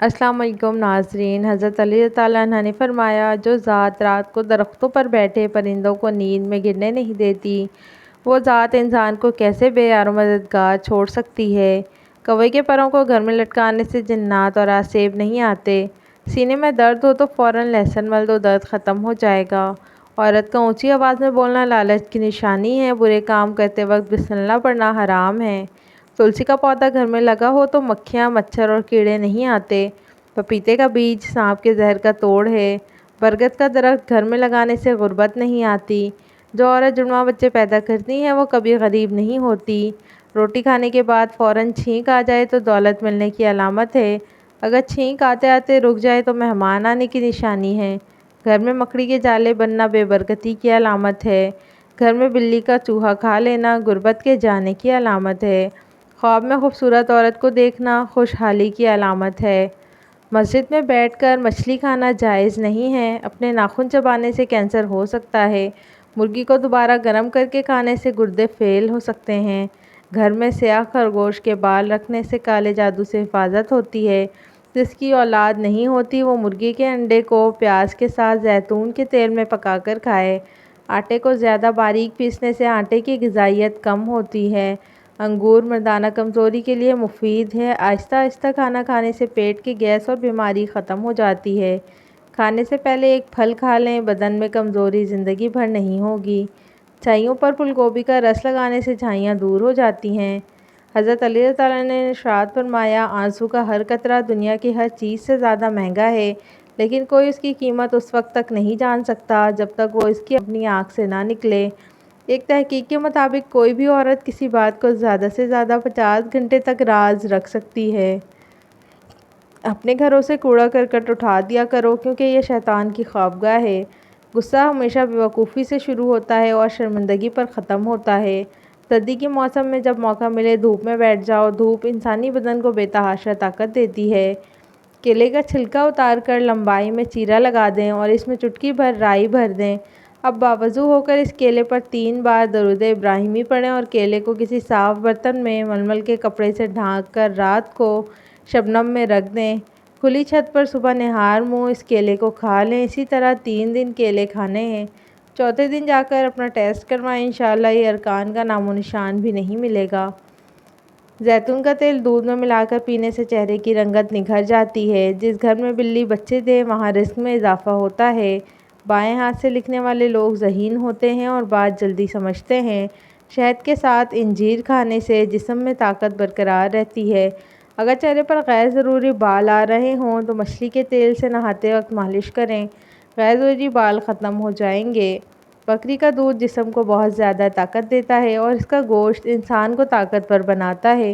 السلام علیکم ناظرین۔ حضرت علی تعالیٰ عنہ نے فرمایا، جو ذات رات کو درختوں پر بیٹھے پرندوں کو نیند میں گرنے نہیں دیتی، وہ ذات انسان کو کیسے بے یار و مددگار چھوڑ سکتی ہے۔ کوے کے پروں کو گھر میں لٹکانے سے جنات اور آسیب نہیں آتے۔ سینے میں درد ہو تو فوراً لہسن مل دو، درد ختم ہو جائے گا۔ عورت کا اونچی آواز میں بولنا لالچ کی نشانی ہے۔ برے کام کرتے وقت بسم اللہ پڑھنا حرام ہے۔ تلسی کا پودا گھر میں لگا ہو تو مکھیاں، مچھر اور کیڑے نہیں آتے۔ پپیتے کا بیج سانپ کے زہر کا توڑ ہے۔ برگد کا درخت گھر میں لگانے سے غربت نہیں آتی۔ جو عورت جڑواں بچے پیدا کرتی ہے وہ کبھی غریب نہیں ہوتی۔ روٹی کھانے کے بعد فوراً چھینک آ جائے تو دولت ملنے کی علامت ہے۔ اگر چھینک آتے آتے رک جائے تو مہمان آنے کی نشانی ہے۔ گھر میں مکڑی کے جالے بننا بے برکتی کی علامت ہے۔ گھر میں بلی کا چوہا کھا لینا غربت کے جانے کی علامت ہے۔ خواب میں خوبصورت عورت کو دیکھنا خوشحالی کی علامت ہے۔ مسجد میں بیٹھ کر مچھلی کھانا جائز نہیں ہے۔ اپنے ناخن چبانے سے کینسر ہو سکتا ہے۔ مرغی کو دوبارہ گرم کر کے کھانے سے گردے فیل ہو سکتے ہیں۔ گھر میں سیاہ خرگوش کے بال رکھنے سے کالے جادو سے حفاظت ہوتی ہے۔ جس کی اولاد نہیں ہوتی وہ مرغی کے انڈے کو پیاز کے ساتھ زیتون کے تیل میں پکا کر کھائے۔ آٹے کو زیادہ باریک پیسنے سے آٹے کی غذائیت کم ہوتی ہے۔ انگور مردانہ کمزوری کے لیے مفید ہے۔ آہستہ آہستہ کھانا کھانے سے پیٹ کی گیس اور بیماری ختم ہو جاتی ہے۔ کھانے سے پہلے ایک پھل کھا لیں، بدن میں کمزوری زندگی بھر نہیں ہوگی۔ چھائیوں پر پھول گوبھی کا رس لگانے سے چھائیاں دور ہو جاتی ہیں۔ حضرت علی تعالیٰ نے ارشاد فرمایا، آنسو کا ہر قطرہ دنیا کی ہر چیز سے زیادہ مہنگا ہے، لیکن کوئی اس کی قیمت اس وقت تک نہیں جان سکتا جب تک وہ اس کی اپنی آنکھ سے نہ نکلے۔ ایک تحقیق کے مطابق کوئی بھی عورت کسی بات کو زیادہ سے زیادہ 50 گھنٹے تک راز رکھ سکتی ہے۔ اپنے گھروں سے کوڑا کرکٹ اٹھا دیا کرو کیونکہ یہ شیطان کی خوابگاہ ہے۔ غصہ ہمیشہ بیوقوفی سے شروع ہوتا ہے اور شرمندگی پر ختم ہوتا ہے۔ سردی کے موسم میں جب موقع ملے دھوپ میں بیٹھ جاؤ۔ دھوپ انسانی بدن کو بے تحاشا طاقت دیتی ہے۔ کیلے کا چھلکا اتار کر لمبائی میں چیرا لگا دیں اور اس میں چٹکی بھر رائی بھر دیں۔ اب باوضو ہو کر اس کیلے پر 3 بار درود ابراہیمی پڑھیں اور کیلے کو کسی صاف برتن میں ململ کے کپڑے سے ڈھانک کر رات کو شبنم میں رکھ دیں۔ کھلی چھت پر صبح نہار منہ اس کیلے کو کھا لیں۔ اسی طرح 3 دن کیلے کھانے ہیں۔ چوتھے دن جا کر اپنا ٹیسٹ کروائیں، انشاءاللہ یہ ارکان کا نام و نشان بھی نہیں ملے گا۔ زیتون کا تیل دودھ میں ملا کر پینے سے چہرے کی رنگت نکھر جاتی ہے۔ جس گھر میں بلی بچے دے وہاں رزق میں اضافہ ہوتا ہے۔ بائیں ہاتھ سے لکھنے والے لوگ ذہین ہوتے ہیں اور بات جلدی سمجھتے ہیں۔ شہد کے ساتھ انجیر کھانے سے جسم میں طاقت برقرار رہتی ہے۔ اگر چہرے پر غیر ضروری بال آ رہے ہوں تو مچھلی کے تیل سے نہاتے وقت مالش کریں، غیر ضروری بال ختم ہو جائیں گے۔ بکری کا دودھ جسم کو بہت زیادہ طاقت دیتا ہے اور اس کا گوشت انسان کو طاقتور بناتا ہے۔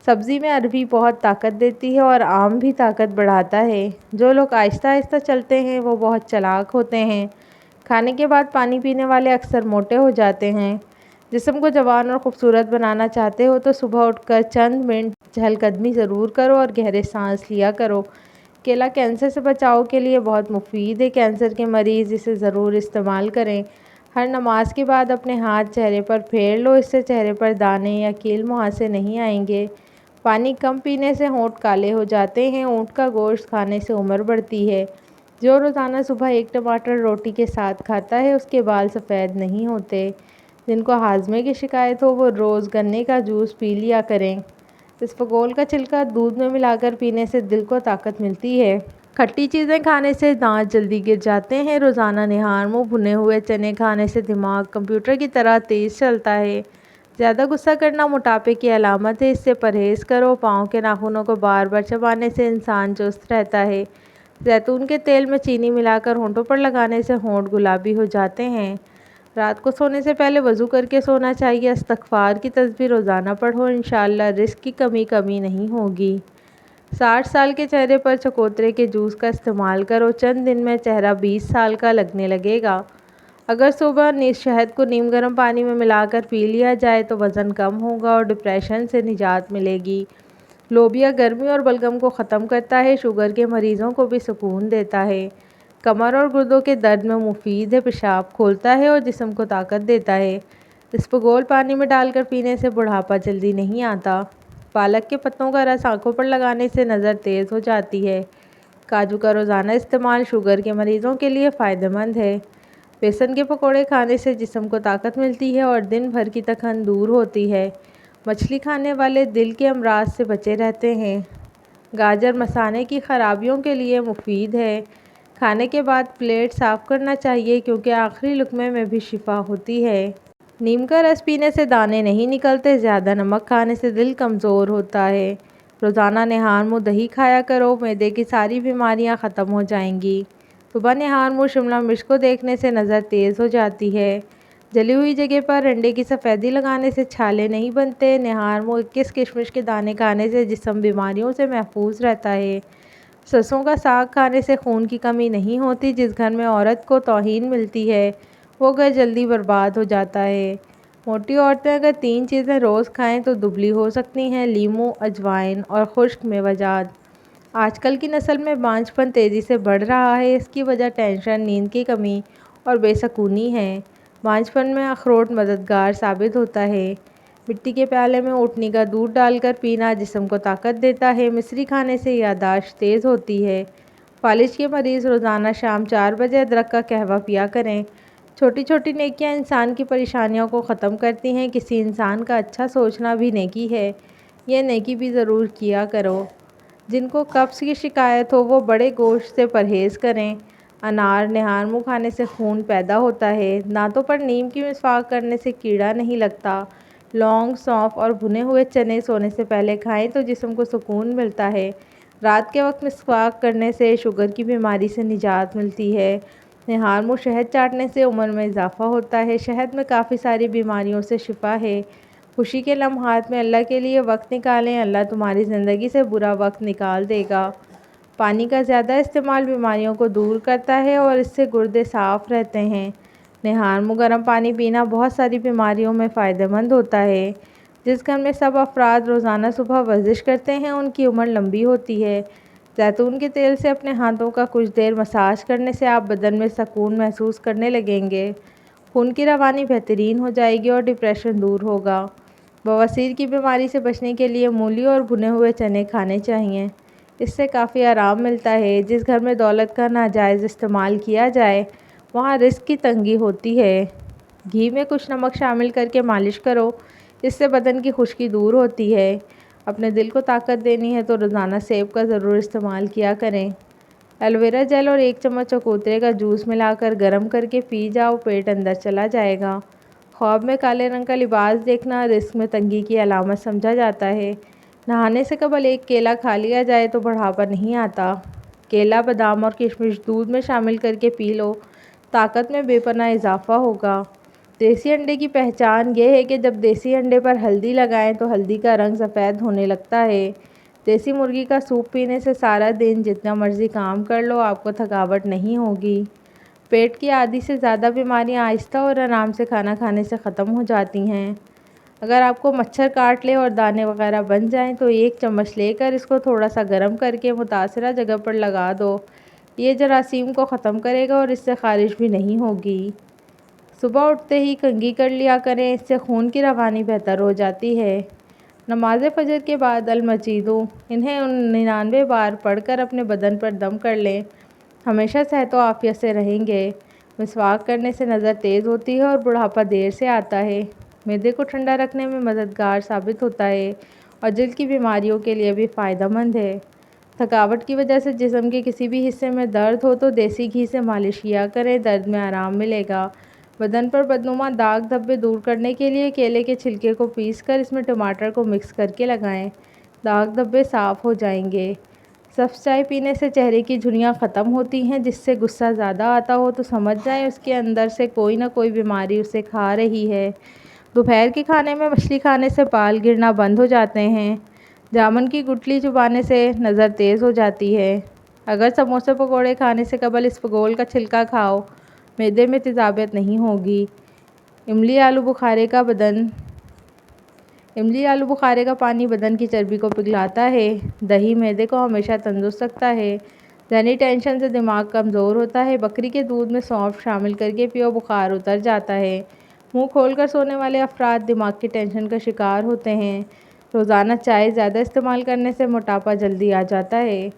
سبزی میں عربی بہت طاقت دیتی ہے اور آم بھی طاقت بڑھاتا ہے۔ جو لوگ آہستہ آہستہ چلتے ہیں وہ بہت چالاک ہوتے ہیں۔ کھانے کے بعد پانی پینے والے اکثر موٹے ہو جاتے ہیں۔ جسم کو جوان اور خوبصورت بنانا چاہتے ہو تو صبح اٹھ کر چند منٹ چہل قدمی ضرور کرو اور گہرے سانس لیا کرو۔ کیلا کینسر سے بچاؤ کے لیے بہت مفید ہے۔ کینسر کے مریض اسے ضرور استعمال کریں۔ ہر نماز کے بعد اپنے ہاتھ چہرے پر پھیر لو، اس سے چہرے پر دانے یا کیل مہاسے نہیں آئیں گے۔ پانی کم پینے سے ہونٹ کالے ہو جاتے ہیں۔ اونٹ کا گوشت کھانے سے عمر بڑھتی ہے۔ جو روزانہ صبح 1 ٹماٹر روٹی کے ساتھ کھاتا ہے اس کے بال سفید نہیں ہوتے۔ جن کو ہاضمے کی شکایت ہو وہ روز گنے کا جوس پی لیا کریں۔ اسفغول کا چھلکا دودھ میں ملا کر پینے سے دل کو طاقت ملتی ہے۔ کھٹی چیزیں کھانے سے دانت جلدی گر جاتے ہیں۔ روزانہ نہار منہ بھنے ہوئے چنے کھانے سے دماغ کمپیوٹر کی طرح تیز چلتا ہے۔ زیادہ غصہ کرنا موٹاپے کی علامت ہے، اس سے پرہیز کرو۔ پاؤں کے ناخنوں کو بار بار چبانے سے انسان چست رہتا ہے۔ زیتون کے تیل میں چینی ملا کر ہونٹوں پر لگانے سے ہونٹ گلابی ہو جاتے ہیں۔ رات کو سونے سے پہلے وضو کر کے سونا چاہیے۔ استغفار کی تسبیح روزانہ پڑھو، انشاءاللہ رزق کی کمی نہیں ہوگی۔ 60 سال کے چہرے پر چکوترے کے جوس کا استعمال کرو، چند دن میں چہرہ 20 سال کا لگنے لگے گا۔ اگر صبح شہد کو نیم گرم پانی میں ملا کر پی لیا جائے تو وزن کم ہوگا اور ڈپریشن سے نجات ملے گی۔ لوبیا گرمی اور بلغم کو ختم کرتا ہے، شوگر کے مریضوں کو بھی سکون دیتا ہے۔ کمر اور گردوں کے درد میں مفید ہے، پیشاب کھولتا ہے اور جسم کو طاقت دیتا ہے۔ اسفغول پانی میں ڈال کر پینے سے بڑھاپا جلدی نہیں آتا۔ پالک کے پتوں کا رس آنکھوں پر لگانے سے نظر تیز ہو جاتی ہے۔ کاجو کا روزانہ استعمال شوگر کے مریضوں کے لیے فائدہ مند ہے۔ بیسن کے پکوڑے کھانے سے جسم کو طاقت ملتی ہے اور دن بھر کی تھکن دور ہوتی ہے۔ مچھلی کھانے والے دل کے امراض سے بچے رہتے ہیں۔ گاجر مثانے کی خرابیوں کے لیے مفید ہے۔ کھانے کے بعد پلیٹ صاف کرنا چاہیے کیونکہ آخری لقمے میں بھی شفا ہوتی ہے۔ نیم کا رس پینے سے دانے نہیں نکلتے۔ زیادہ نمک کھانے سے دل کمزور ہوتا ہے۔ روزانہ نہار منہ دہی کھایا کرو، معدے کی ساری بیماریاں ختم ہو جائیں گی۔ صبح نہار منہ شملہ مرچ کو دیکھنے سے نظر تیز ہو جاتی ہے۔ جلی ہوئی جگہ پر انڈے کی سفیدی لگانے سے چھالے نہیں بنتے۔ نہار منہ 21 کشمش کے دانے کھانے سے جسم بیماریوں سے محفوظ رہتا ہے۔ سرسوں کا ساگ کھانے سے خون کی کمی نہیں ہوتی۔ جس گھر میں عورت کو توہین ملتی ہے وہ گھر جلدی برباد ہو جاتا ہے۔ موٹی عورتیں اگر 3 چیزیں روز کھائیں تو دبلی ہو سکتی ہیں: لیموں، اجوائن اور خشک میوہ جات۔ آج کل کی نسل میں بانجھ پن تیزی سے بڑھ رہا ہے۔ اس کی وجہ ٹینشن، نیند کی کمی اور بے سکونی ہے۔ بانجھ پن میں اخروٹ مددگار ثابت ہوتا ہے۔ مٹی کے پیالے میں اونٹنی کا دودھ ڈال کر پینا جسم کو طاقت دیتا ہے۔ مصری کھانے سے یادداشت تیز ہوتی ہے۔ فالج کے مریض روزانہ شام 4 بجے ادرک کا قہوہ پیا کریں۔ چھوٹی چھوٹی نیکیاں انسان کی پریشانیوں کو ختم کرتی ہیں۔ کسی انسان کا اچھا سوچنا بھی نیکی ہے۔ یہ نیکی بھی ضرور کیا کرو۔ جن کو قبض کی شکایت ہو وہ بڑے گوشت سے پرہیز کریں۔ انار نہار منہ کھانے سے خون پیدا ہوتا ہے۔ دانتوں پر نیم کی مسواک کرنے سے کیڑا نہیں لگتا۔ لونگ، سونف اور بھنے ہوئے چنے سونے سے پہلے کھائیں تو جسم کو سکون ملتا ہے۔ رات کے وقت مسواک کرنے سے شوگر کی بیماری سے نجات ملتی ہے۔ نہار منہ شہد چاٹنے سے عمر میں اضافہ ہوتا ہے۔ شہد میں کافی ساری بیماریوں سے شفا ہے۔ خوشی کے لمحات میں اللہ کے لیے وقت نکالیں۔ اللہ تمہاری زندگی سے برا وقت نکال دے گا۔ پانی کا زیادہ استعمال بیماریوں کو دور کرتا ہے اور اس سے گردے صاف رہتے ہیں۔ نہار منہ گرم پانی پینا بہت ساری بیماریوں میں فائدہ مند ہوتا ہے۔ جس گھر میں سب افراد روزانہ صبح ورزش کرتے ہیں ان کی عمر لمبی ہوتی ہے۔ زیتون کے تیل سے اپنے ہاتھوں کا کچھ دیر مساج کرنے سے آپ بدن میں سکون محسوس کرنے لگیں گے۔ خون کی روانی بہترین ہو جائے گی اور ڈپریشن دور ہوگا۔ بواسیر کی بیماری سے بچنے کے لیے مولی اور بھنے ہوئے چنے کھانے چاہئیں۔ اس سے کافی آرام ملتا ہے۔ جس گھر میں دولت کا ناجائز استعمال کیا جائے وہاں رزق کی تنگی ہوتی ہے۔ گھی میں کچھ نمک شامل کر کے مالش کرو، اس سے بدن کی خشکی دور ہوتی ہے۔ اپنے دل کو طاقت دینی ہے تو روزانہ سیب کا ضرور استعمال کیا کریں۔ ایلوویرا جیل اور 1 چمچ چکوترے کا جوس ملا کر گرم کر کے پی جاؤ، پیٹ اندر چلا جائے گا۔ خواب میں کالے رنگ کا لباس دیکھنا رزق میں تنگی کی علامت سمجھا جاتا ہے۔ نہانے سے قبل 1 کیلا کھا لیا جائے تو بڑھاپا نہیں آتا۔ کیلا، بادام اور کشمش دودھ میں شامل کر کے پی لو، طاقت میں بے پناہ اضافہ ہوگا۔ دیسی انڈے کی پہچان یہ ہے کہ جب دیسی انڈے پر ہلدی لگائیں تو ہلدی کا رنگ سفید ہونے لگتا ہے۔ دیسی مرغی کا سوپ پینے سے سارا دن جتنا مرضی کام کر لو آپ کو تھکاوٹ نہیں ہوگی۔ پیٹ کی آدھی سے زیادہ بیماریاں آہستہ اور آرام سے کھانا کھانے سے ختم ہو جاتی ہیں۔ اگر آپ کو مچھر کاٹ لے اور دانے وغیرہ بن جائیں تو 1 چمچ لے کر اس کو تھوڑا سا گرم کر کے متاثرہ جگہ پر لگا دو۔ یہ جراثیم کو ختم کرے گا اور اس سے خارش بھی نہیں ہوگی۔ صبح اٹھتے ہی کنگھی کر لیا کریں، اس سے خون کی روانی بہتر ہو جاتی ہے۔ نماز فجر کے بعد المجیدوں انہیں 99 بار پڑھ کر اپنے بدن پر دم کر لیں، ہمیشہ صحت و عافیت سے رہیں گے۔ مسواک کرنے سے نظر تیز ہوتی ہے اور بڑھاپا دیر سے آتا ہے۔ معدے کو ٹھنڈا رکھنے میں مددگار ثابت ہوتا ہے اور جلد کی بیماریوں کے لیے بھی فائدہ مند ہے۔ تھکاوٹ کی وجہ سے جسم کے کسی بھی حصے میں درد ہو تو دیسی گھی سے مالش کیا کریں، درد میں آرام ملے گا۔ بدن پر بدنما داغ دھبے دور کرنے کے لیے کیلے کے چھلکے کو پیس کر اس میں ٹماٹر کو مکس کر کے لگائیں، داغ دھبے صاف ہو جائیں گے۔ سبز چائے پینے سے چہرے کی جھریاں ختم ہوتی ہیں۔ جس سے غصہ زیادہ آتا ہو تو سمجھ جائیں اس کے اندر سے کوئی نہ کوئی بیماری اسے کھا رہی ہے۔ دوپہر کے کھانے میں مچھلی کھانے سے بال گرنا بند ہو جاتے ہیں۔ جامن کی گٹلی چبانے سے نظر تیز ہو جاتی ہے۔ اگر سموسے پکوڑے کھانے سے قبل اسفغول کا چھلکا کھاؤ معدے میں تیزابیت نہیں ہوگی۔ املی آلو بخارے کا پانی بدن کی چربی کو پگھلاتا ہے۔ دہی معدے کو ہمیشہ تندرست رکھتا ہے۔ ذہنی ٹینشن سے دماغ کمزور ہوتا ہے۔ بکری کے دودھ میں سونف شامل کر کے پیو، بخار اتر جاتا ہے۔ منہ کھول کر سونے والے افراد دماغ کی ٹینشن کا شکار ہوتے ہیں۔ روزانہ چائے زیادہ استعمال کرنے سے موٹاپا جلدی آ جاتا ہے۔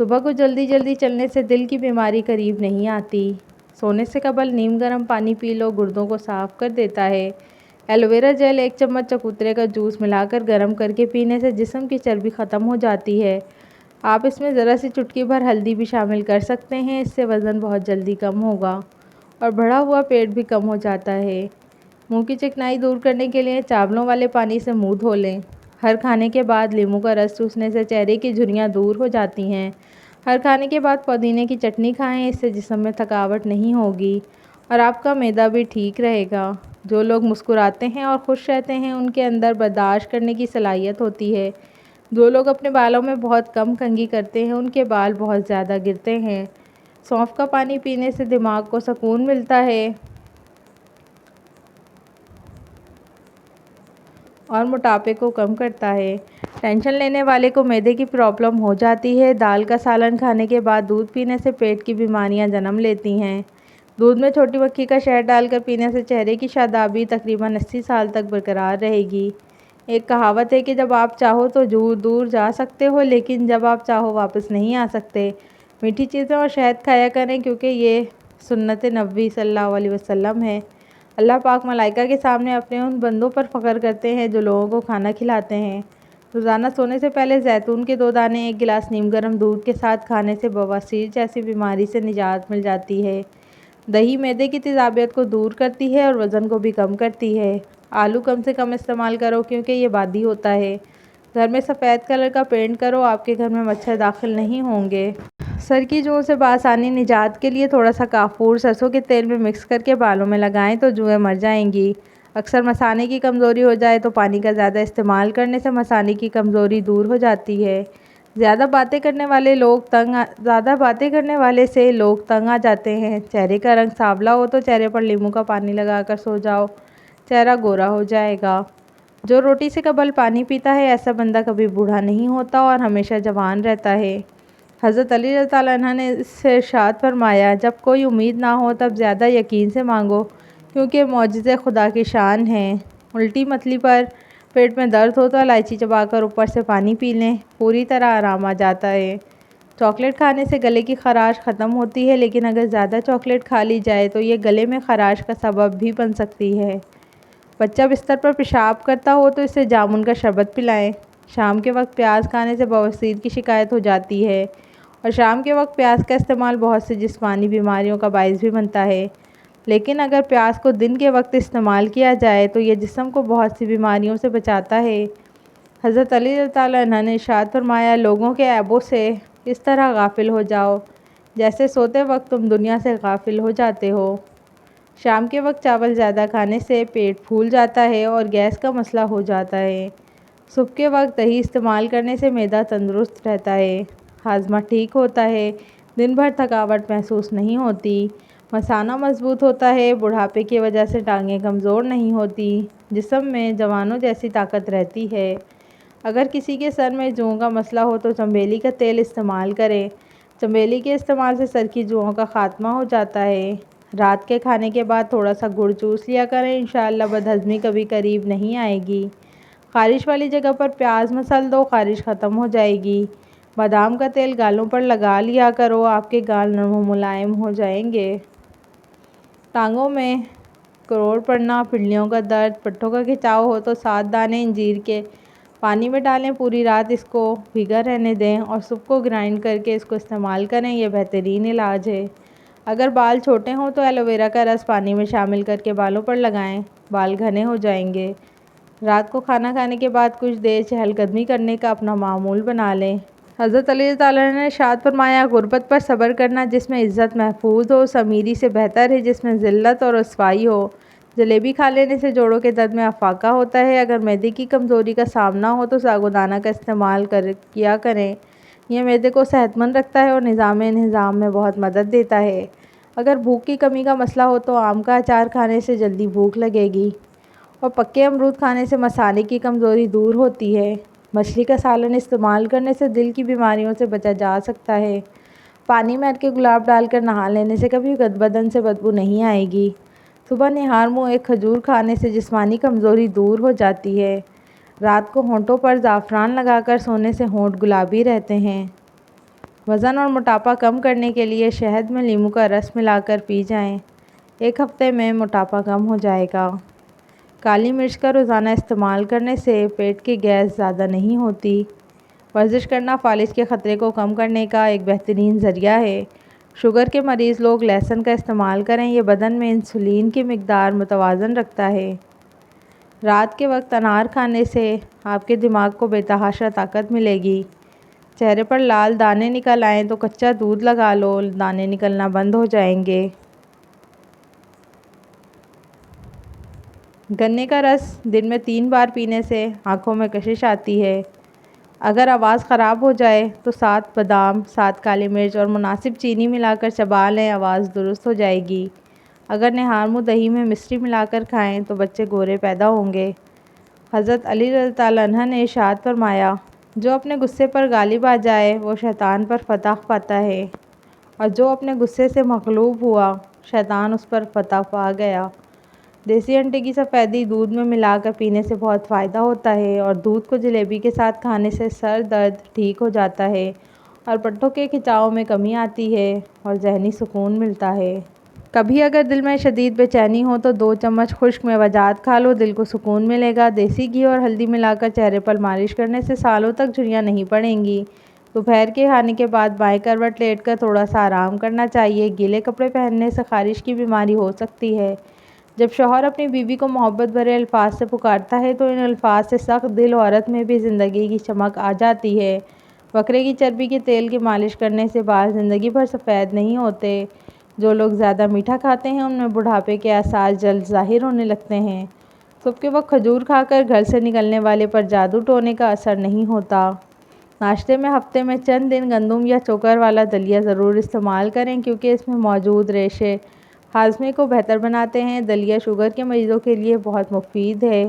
صبح کو جلدی چلنے سے دل کی بیماری قریب نہیں آتی۔ سونے سے قبل نیم گرم پانی پی لو، گردوں کو صاف کر دیتا ہے۔ ایلو ویرا جیل 1 چمچ چکوترے کا جوس ملا کر گرم کر کے پینے سے جسم کی چربی ختم ہو جاتی ہے۔ آپ اس میں ذرا سی چٹکی بھر ہلدی بھی شامل کر سکتے ہیں، اس سے وزن بہت جلدی کم ہوگا اور بڑھا ہوا پیٹ بھی کم ہو جاتا ہے۔ منہ کی چکنائی دور کرنے کے لیے چاولوں والے پانی سے منہ دھو لیں۔ ہر کھانے کے بعد لیموں کا رس چوسنے سے چہرے کی جھریاں دور ہو جاتی ہیں۔ ہر کھانے کے بعد پودینے کی چٹنی کھائیں، اس سے جسم میں تھکاوٹ نہیں ہوگی اور آپ کا معدہ بھی ٹھیک رہے گا۔ جو لوگ مسکراتے ہیں اور خوش رہتے ہیں ان کے اندر برداشت کرنے کی صلاحیت ہوتی ہے۔ جو لوگ اپنے بالوں میں بہت کم کنگھی کرتے ہیں ان کے بال بہت زیادہ گرتے ہیں۔ سونف کا پانی پینے سے دماغ کو سکون ملتا ہے اور موٹاپے کو کم کرتا ہے۔ ٹینشن لینے والے کو معدے کی پرابلم ہو جاتی ہے۔ دال کا سالن کھانے کے بعد دودھ پینے سے پیٹ کی بیماریاں جنم لیتی ہیں۔ دودھ میں چھوٹی مکھی کا شہد ڈال کر پینے سے چہرے کی شادابی تقریباً 80 سال تک برقرار رہے گی۔ ایک کہاوت ہے کہ جب آپ چاہو تو دور جا سکتے ہو، لیکن جب آپ چاہو واپس نہیں آ سکتے۔ میٹھی چیزیں اور شہد کھایا کریں کیونکہ یہ سنت نبوی صلی اللہ علیہ وسلم ہے۔ اللہ پاک ملائکہ کے سامنے اپنے ان بندوں پر فخر کرتے ہیں جو لوگوں کو کھانا کھلاتے ہیں۔ روزانہ سونے سے پہلے زیتون کے 2 دانے 1 گلاس نیم گرم دودھ کے ساتھ کھانے سے بواسیر جیسی بیماری سے نجات مل جاتی ہے۔ دہی معدے کی تیزابیت کو دور کرتی ہے اور وزن کو بھی کم کرتی ہے۔ آلو کم سے کم استعمال کرو کیونکہ یہ بادی ہوتا ہے۔ گھر میں سفید کلر کا پینٹ کرو، آپ کے گھر میں مچھر داخل نہیں ہوں گے۔ سر کی جوؤں سے بآسانی نجات کے لیے تھوڑا سا کافور سرسوں کے تیل میں مکس کر کے بالوں میں لگائیں تو جوئیں مر جائیں گی۔ اکثر مثانے کی کمزوری ہو جائے تو پانی کا زیادہ استعمال کرنے سے مثانے کی کمزوری دور ہو جاتی ہے۔ زیادہ باتیں کرنے سے لوگ تنگ آ جاتے ہیں۔ چہرے کا رنگ سانولا ہو تو چہرے پر لیموں کا پانی لگا کر سو جاؤ، چہرہ گورا ہو جائے گا۔ جو روٹی سے قبل پانی پیتا ہے ایسا بندہ کبھی بوڑھا نہیں ہوتا اور ہمیشہ جوان رہتا ہے۔ حضرت علی رضی اللہ عنہ نے اس سے ارشاد فرمایا، جب کوئی امید نہ ہو تب زیادہ یقین سے مانگو کیونکہ معجزے خدا کی شان ہیں۔ الٹی متلی پر پیٹ میں درد ہو تو الائچی چبا کر اوپر سے پانی پی لیں، پوری طرح آرام آ جاتا ہے۔ چاکلیٹ کھانے سے گلے کی خراش ختم ہوتی ہے، لیکن اگر زیادہ چاکلیٹ کھا لی جائے تو یہ گلے میں خراش کا سبب بھی بن سکتی ہے۔ بچہ بستر پر پیشاب کرتا ہو تو اسے جامن کا شربت پلائیں۔ شام کے وقت پیاز کھانے سے بواسیر کی شکایت ہو جاتی ہے اور شام کے وقت پیاز کا استعمال بہت سی جسمانی بیماریوں کا باعث بھی بنتا ہے، لیکن اگر پیاز کو دن کے وقت استعمال کیا جائے تو یہ جسم کو بہت سی بیماریوں سے بچاتا ہے۔ حضرت علی رضی اللہ عنہ نے ارشاد فرمایا، لوگوں کے عیبوں سے اس طرح غافل ہو جاؤ جیسے سوتے وقت تم دنیا سے غافل ہو جاتے ہو۔ شام کے وقت چاول زیادہ کھانے سے پیٹ پھول جاتا ہے اور گیس کا مسئلہ ہو جاتا ہے۔ صبح کے وقت دہی استعمال کرنے سے معدہ تندرست رہتا ہے، ہاضمہ ٹھیک ہوتا ہے، دن بھر تھکاوٹ محسوس نہیں ہوتی، مثانہ مضبوط ہوتا ہے، بڑھاپے کی وجہ سے ٹانگیں کمزور نہیں ہوتی، جسم میں جوانوں جیسی طاقت رہتی ہے۔ اگر کسی کے سر میں جوؤں کا مسئلہ ہو تو چنبیلی کا تیل استعمال کریں۔ چنبیلی کے استعمال سے سر کی جوؤں کا خاتمہ ہو جاتا ہے۔ رات کے کھانے کے بعد تھوڑا سا گڑ چوس لیا کریں، انشاءاللہ بدہضمی کبھی قریب نہیں آئے گی۔ خارش والی جگہ پر پیاز مسل دو، خارش ختم ہو جائے گی۔ بادام کا تیل گالوں پر لگا لیا کرو، آپ کے گال نرم و ملائم ہو جائیں گے۔ ٹانگوں میں کروڑ پڑنا، پنڈلیوں کا درد، پٹھوں کا کھچاؤ ہو تو 7 دانے انجیر کے پانی میں ڈالیں، پوری رات اس کو بھیگا رہنے دیں اور صبح کو گرائنڈ کر کے اس کو استعمال کریں، یہ بہترین علاج ہے۔ اگر بال چھوٹے ہوں تو ایلو ویرا کا رس پانی میں شامل کر کے بالوں پر لگائیں، بال گھنے ہو جائیں گے۔ رات کو کھانا کھانے کے بعد کچھ دیر چہل قدمی کرنے کا اپنا معمول بنا لیں۔ حضرت علی رضی اللہ عنہ نے ارشاد فرمایا، غربت پر صبر کرنا جس میں عزت محفوظ ہو، اس امیری سے بہتر ہے جس میں ذلت اور رسوائی ہو۔ جلیبی کھا لینے سے جوڑوں کے درد میں افاقہ ہوتا ہے۔ اگر معدے کی کمزوری کا سامنا ہو تو ساگودانہ کا استعمال کیا کریں، یہ معدے کو صحت مند رکھتا ہے اور نظام ہضم میں بہت مدد دیتا ہے۔ اگر بھوک کی کمی کا مسئلہ ہو تو آم کا اچار کھانے سے جلدی بھوک لگے گی اور پکے امرود کھانے سے مثانے کی کمزوری دور ہوتی ہے۔ مچھلی کا سالن استعمال کرنے سے دل کی بیماریوں سے بچا جا سکتا ہے۔ پانی میں ارکے گلاب ڈال کر نہا لینے سے کبھی بدن سے بدبو نہیں آئے گی۔ صبح نہار منہ ایک کھجور کھانے سے جسمانی کمزوری دور ہو جاتی ہے۔ رات کو ہونٹوں پر زعفران لگا کر سونے سے ہونٹ گلابی رہتے ہیں۔ وزن اور موٹاپا کم کرنے کے لیے شہد میں لیموں کا رس ملا کر پی جائیں۔ 1 ہفتے میں موٹاپا کم ہو جائے گا۔ کالی مرچ کا روزانہ استعمال کرنے سے پیٹ کی گیس زیادہ نہیں ہوتی۔ ورزش کرنا فالج کے خطرے کو کم کرنے کا ایک بہترین ذریعہ ہے۔ شوگر کے مریض لوگ لہسن کا استعمال کریں، یہ بدن میں انسولین کی مقدار متوازن رکھتا ہے۔ رات کے وقت انار کھانے سے آپ کے دماغ کو بے تحاشا طاقت ملے گی۔ چہرے پر لال دانے نکل آئیں تو کچا دودھ لگا لو، دانے نکلنا بند ہو جائیں گے۔ گنے کا رس دن میں 3 بار پینے سے آنکھوں میں کشش آتی ہے۔ اگر آواز خراب ہو جائے تو 7 بادام، 7 کالی مرچ اور مناسب چینی ملا کر چبا لیں، آواز درست ہو جائے گی۔ اگر نہار منہ دہی میں مصری ملا کر کھائیں تو بچے گورے پیدا ہوں گے۔ حضرت علی رضی اللہ عنہ نے ارشاد فرمایا، جو اپنے غصے پر غالب آ جائے وہ شیطان پر فتح پاتا ہے، اور جو اپنے غصے سے مغلوب ہوا شیطان اس پر فتح پا گیا۔ دیسی انڈے کی سفیدی دودھ میں ملا کر پینے سے بہت فائدہ ہوتا ہے، اور دودھ کو جلیبی کے ساتھ کھانے سے سر درد ٹھیک ہو جاتا ہے، اور پٹھوں کے کھچاؤ میں کمی آتی ہے اور ذہنی سکون ملتا ہے۔ کبھی اگر دل میں شدید بے چینی ہو تو 2 چمچ خشک میوہ جات کھا لو، دل کو سکون ملے گا۔ دیسی گھی اور ہلدی ملا کر چہرے پر مالش کرنے سے سالوں تک جھریاں نہیں پڑیں گی۔ دوپہر کے کھانے کے بعد بائیں کروٹ لیٹ کر تھوڑا سا آرام کرنا چاہیے۔ گیلے کپڑے پہننے سے خارش کی بیماری ہو سکتی ہے۔ جب شوہر اپنی بیوی کو محبت بھرے الفاظ سے پکارتا ہے تو ان الفاظ سے سخت دل عورت میں بھی زندگی کی چمک آ جاتی ہے۔ بکرے کی چربی کے تیل کی مالش کرنے سے بال زندگی بھر سفید نہیں ہوتے۔ جو لوگ زیادہ میٹھا کھاتے ہیں ان میں بڑھاپے کے آثار جلد ظاہر ہونے لگتے ہیں۔ صبح کے وقت کھجور کھا کر گھر سے نکلنے والے پر جادو ٹونے کا اثر نہیں ہوتا۔ ناشتے میں ہفتے میں چند دن گندم یا چوکر والا دلیا ضرور استعمال کریں، کیونکہ اس میں موجود ریشے ہاضمے کو بہتر بناتے ہیں۔ دلیا شوگر کے مریضوں کے لیے بہت مفید ہے،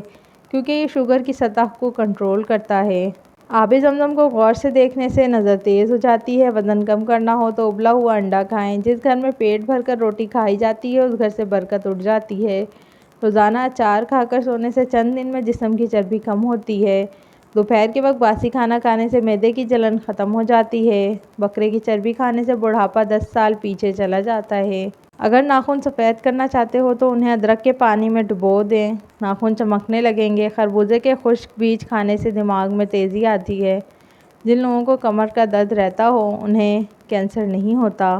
کیونکہ یہ شوگر کی سطح کو کنٹرول کرتا ہے۔ آب زمزم کو غور سے دیکھنے سے نظر تیز ہو جاتی ہے۔ وزن کم کرنا ہو تو ابلا ہوا انڈا کھائیں۔ جس گھر میں پیٹ بھر کر روٹی کھائی جاتی ہے اس گھر سے برکت اٹھ جاتی ہے۔ روزانہ اچار کھا کر سونے سے چند دن میں جسم کی چربی کم ہوتی ہے۔ دوپہر کے وقت باسی کھانا کھانے سے معدے کی جلن ختم ہو جاتی ہے۔ بکرے کی چربی کھانے سے بڑھاپا 10 سال پیچھے چلا جاتا ہے۔ اگر ناخن سفید کرنا چاہتے ہو تو انہیں ادرک کے پانی میں ڈبو دیں، ناخن چمکنے لگیں گے۔ خربوزے کے خشک بیج کھانے سے دماغ میں تیزی آتی ہے۔ جن لوگوں کو کمر کا درد رہتا ہو انہیں کینسر نہیں ہوتا۔